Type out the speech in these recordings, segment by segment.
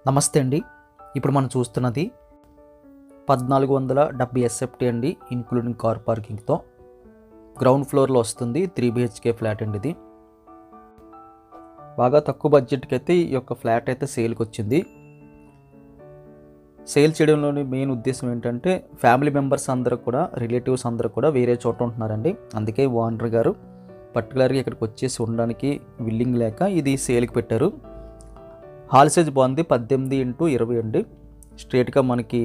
నమస్తే అండి. ఇప్పుడు మనం చూస్తున్నది 1470 ఎస్ఎఫ్టీ అండి, ఇంక్లూడింగ్ కార్ పార్కింగ్తో. గ్రౌండ్ ఫ్లోర్లో వస్తుంది. 3 BHK ఫ్లాట్ అండి. ఇది బాగా తక్కువ బడ్జెట్కి అయితే ఈ యొక్క ఫ్లాట్ అయితే సేల్కి వచ్చింది. సేల్ చేయడంలోని మెయిన్ ఉద్దేశం ఏంటంటే ఫ్యామిలీ మెంబర్స్ అందరూ కూడా, రిలేటివ్స్ అందరూ కూడా వేరే చోట ఉంటున్నారండి. అందుకే ఓనర్ గారు పర్టికులర్గా ఇక్కడికి వచ్చేసి ఉండడానికి విల్లింగ్ లేక ఇది సేల్కి పెట్టారు. హాల్ సైజ్ బాగుంది, 18x20 అండి. స్ట్రేట్గా మనకి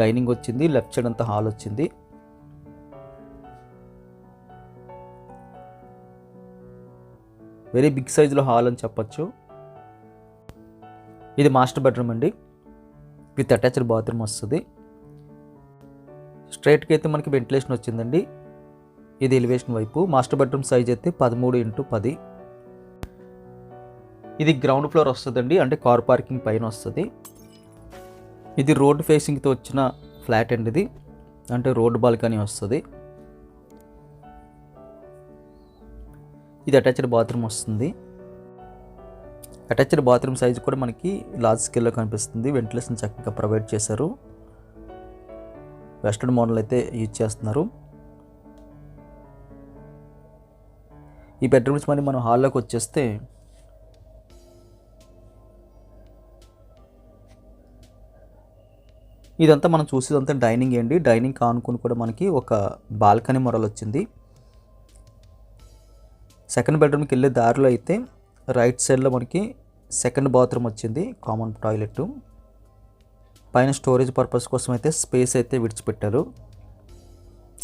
డైనింగ్ వచ్చింది, లెఫ్ట్ సైడ్ అంతా హాల్ వచ్చింది. వెరీ బిగ్ సైజులో హాల్ అని చెప్పచ్చు. ఇది మాస్టర్ బెడ్రూమ్ అండి, విత్ అటాచ్డ్ బాత్రూమ్ వస్తుంది. స్ట్రైట్కి అయితే మనకి వెంటిలేషన్ వచ్చిందండి. ఇది ఎలివేషన్ వైపు. మాస్టర్ బెడ్రూమ్ సైజ్ అయితే 13x10. ఇది గ్రౌండ్ ఫ్లోర్ వస్తుందండి, అంటే కార్ పార్కింగ్ పైన వస్తుంది. ఇది రోడ్ ఫేసింగ్తో వచ్చిన ఫ్లాట్ అండి. ఇది అంటే రోడ్ బాల్కనీ వస్తుంది. ఇది అటాచ్డ్ బాత్రూమ్ వస్తుంది. అటాచ్డ్ బాత్రూమ్ సైజ్ కూడా మనకి లార్జ్ స్కేల్లో కనిపిస్తుంది. వెంటిలేషన్ చక్కగా ప్రొవైడ్ చేశారు. వెస్టర్న్ మోడల్ అయితే యూజ్ చేస్తున్నారు. ఈ బెడ్రూమ్స్ మరి మనం హాల్లోకి వచ్చేస్తే ఇదంతా మనం చూసేదంతా డైనింగ్ అండి. డైనింగ్ ఆనుకుని కూడా మనకి ఒక బాల్కనీ మోడల్ వచ్చింది. సెకండ్ బెడ్రూమ్కి వెళ్ళే దారిలో అయితే రైట్ సైడ్లో మనకి సెకండ్ బాత్రూమ్ వచ్చింది, కామన్ టాయిలెట్. పైన స్టోరేజ్ పర్పస్ కోసం అయితే స్పేస్ అయితే విడిచిపెట్టారు.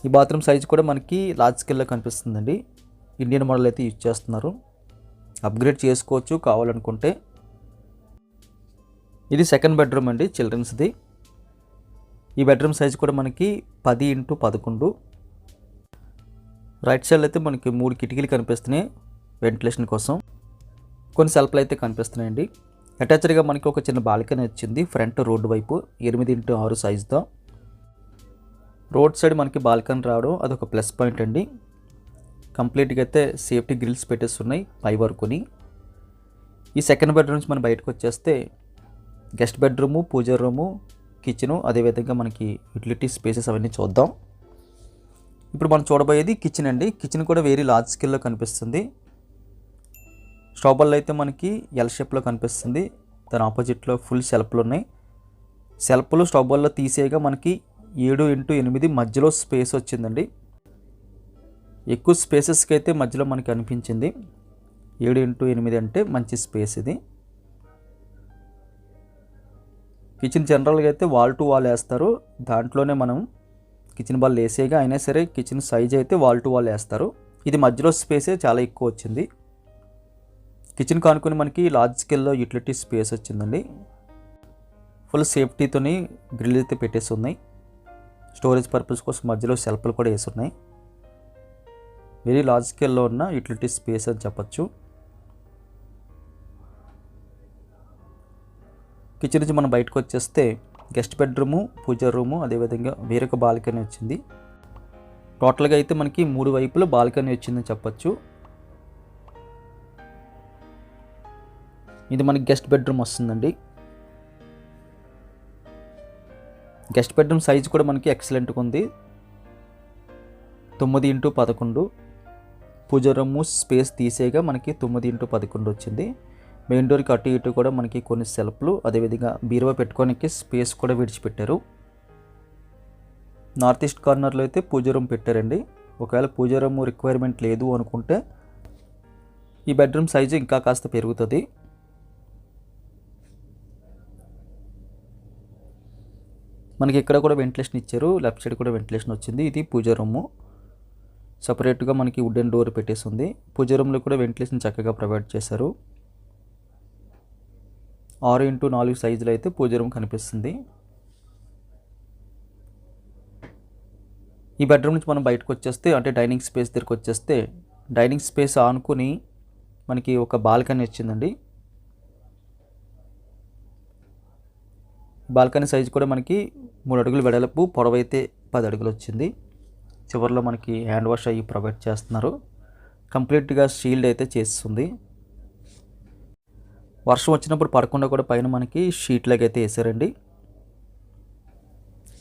ఈ బాత్రూమ్ సైజ్ కూడా మనకి లార్జ్ స్కేల్లో కనిపిస్తుందండి. ఇండియన్ మోడల్ అయితే యూజ్ చేస్తున్నారు. అప్గ్రేడ్ చేసుకోవచ్చు కావాలనుకుంటే. ఇది సెకండ్ బెడ్రూమ్ అండి, చిల్డ్రన్స్ది. ఈ బెడ్రూమ్ సైజ్ కూడా మనకి 10x11. రైట్ సైడ్ అయితే మనకి 3 కిటికీలు కనిపిస్తున్నాయి వెంటిలేషన్ కోసం. కొన్ని సెల్ఫ్లు అయితే కనిపిస్తున్నాయండి. అటాచ్డ్గా మనకి ఒక చిన్న బాల్కనీ వచ్చింది ఫ్రంట్ రోడ్డు వైపు, 8x6 సైజుతో. రోడ్ సైడ్ మనకి బాల్కనీ రావడం అదొక ప్లస్ పాయింట్ అండి. కంప్లీట్గా అయితే సేఫ్టీ గ్రిల్స్ పెట్టేస్తున్నాయి పై వరకుని. ఈ సెకండ్ బెడ్రూమ్ నుంచి మనం బయటకు వచ్చేస్తే గెస్ట్ బెడ్రూము, పూజ రూము, కిచెను, అదేవిధంగా మనకి యూటిలిటీ స్పేసెస్ అవన్నీ చూద్దాం. ఇప్పుడు మనం చూడబోయేది కిచెన్ అండి. కిచెన్ కూడా వెరీ లార్జ్ స్కేల్లో కనిపిస్తుంది. స్టవ్ అయితే మనకి ఎల్ షేప్లో కనిపిస్తుంది. దాని ఆపోజిట్లో ఫుల్ సెల్ఫ్లు ఉన్నాయి. సెల్ఫ్లు స్టవ్ బల్లో తీసేయగా మనకి 7x8 మధ్యలో స్పేస్ వచ్చిందండి. ఎక్కువ స్పేసెస్కి అయితే మధ్యలో మనకి అనిపించింది. 7x8 అంటే మంచి స్పేస్ ఇది. కిచెన్ జనరల్గా అయితే వాల్ టు వాల్ వేస్తారు. దాంట్లోనే మనం కిచెన్ బాల్ వేసేగా అయినా సరే కిచెన్ సైజ్ అయితే వాల్ టు వాల్ వేస్తారు. ఇది మధ్యలో స్పేసే చాలా ఎక్కువ వచ్చింది. కిచెన్ కానుకొని మనకి లార్జ్ స్కేల్లో యూటిలిటీ స్పేస్ వచ్చిందండి. ఫుల్ సేఫ్టీతోని గ్రిల్ అయితే పెట్టేసి ఉన్నాయి. స్టోరేజ్ పర్పస్ కోసం మధ్యలో సెల్ఫ్లు కూడా వేసి ఉన్నాయి. వెరీ లార్జ్ స్కేల్లో ఉన్న యూటిలిటీ స్పేస్ అని చెప్పచ్చు. కిచెన్ నుంచి మనం బయటకు వచ్చేస్తే గెస్ట్ బెడ్రూము, పూజ రూము, అదేవిధంగా వేరొక బాల్కనీ వచ్చింది. టోటల్గా అయితే మనకి 3 వైపుల బాల్కనీ వచ్చిందని చెప్పచ్చు. ఇది మనకి గెస్ట్ బెడ్రూమ్ వస్తుందండి. గెస్ట్ బెడ్రూమ్ సైజ్ కూడా మనకి ఎక్సలెంట్గా ఉంది, 9x11. పూజ రూము స్పేస్ తీసేగా మనకి 9x11 వచ్చింది. మెయిన్ డోర్కి అటు ఇటు కూడా మనకి కొన్ని సెల్ఫ్లు, అదేవిధంగా బీరువా పెట్టుకోనికి స్పేస్ కూడా విడిచిపెట్టారు. నార్త్ ఈస్ట్ కార్నర్లో అయితే పూజ రూమ్ పెట్టారండి. ఒకవేళ పూజ రూమ్ రిక్వైర్మెంట్ లేదు అనుకుంటే ఈ బెడ్రూమ్ సైజు ఇంకా కాస్త పెరుగుతుంది. మనకి ఇక్కడ కూడా వెంటిలేషన్ ఇచ్చారు, లెఫ్ట్ సైడ్ కూడా వెంటిలేషన్ వచ్చింది. ఇది పూజ రూము. సపరేట్గా మనకి వుడెన్ డోర్ పెట్టేసి ఉంది. పూజ రూమ్లో కూడా వెంటిలేషన్ చక్కగా ప్రొవైడ్ చేశారు. 6x4 సైజులో అయితే పూజ రూమ్ కనిపిస్తుంది. ఈ బెడ్రూమ్ నుంచి మనం బయటకు వచ్చేస్తే, అంటే డైనింగ్ స్పేస్ దగ్గరికి వచ్చేస్తే, డైనింగ్ స్పేస్ ఆనుకుని మనకి ఒక బాల్కనీ వచ్చిందండి. బాల్కనీ సైజు కూడా మనకి 3 అడుగులు వెడల్పు, పొడవు అయితే 10 అడుగులు వచ్చింది. చివరిలో మనకి హ్యాండ్ వాష్ అయ్యి ప్రొవైడ్ చేస్తున్నారు. కంప్లీట్గా షీల్డ్ అయితే చేస్తుంది. వర్షం వచ్చినప్పుడు పడకుండా కూడా పైన మనకి షీట్ లాగా అయితే వేసారండి.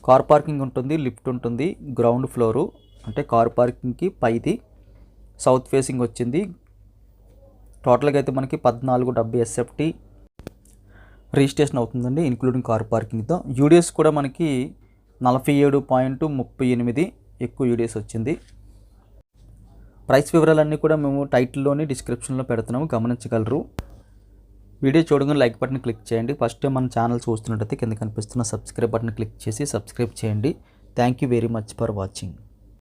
కార్ పార్కింగ్ ఉంటుంది, లిఫ్ట్ ఉంటుంది, గ్రౌండ్ ఫ్లోరు అంటే కార్ పార్కింగ్కి పైది సౌత్ ఫేసింగ్ వచ్చింది. టోటల్గా అయితే మనకి 1470 SFT రిజిస్ట్రేషన్ అవుతుందండి, ఇంక్లూడింగ్ కార్ పార్కింగ్తో. యూడిఎస్ కూడా మనకి 47.38 ఎక్కువ యూడిఎస్ వచ్చింది. ప్రైస్ వివరాలన్నీ కూడా మేము టైటిల్లోని డిస్క్రిప్షన్లో పెడుతున్నాము, గమనించగలరు. వీడియో చూడగానే లైక్ బటన్ క్లిక్ చేయండి. ఫస్ట్ టైం మన ఛానల్ చూస్తున్నట్టయితే కింద కనిపిస్తున్న సబ్స్క్రైబ్ బటన్ క్లిక్ చేసి సబ్స్క్రైబ్ చేయండి. Thank you very much for watching.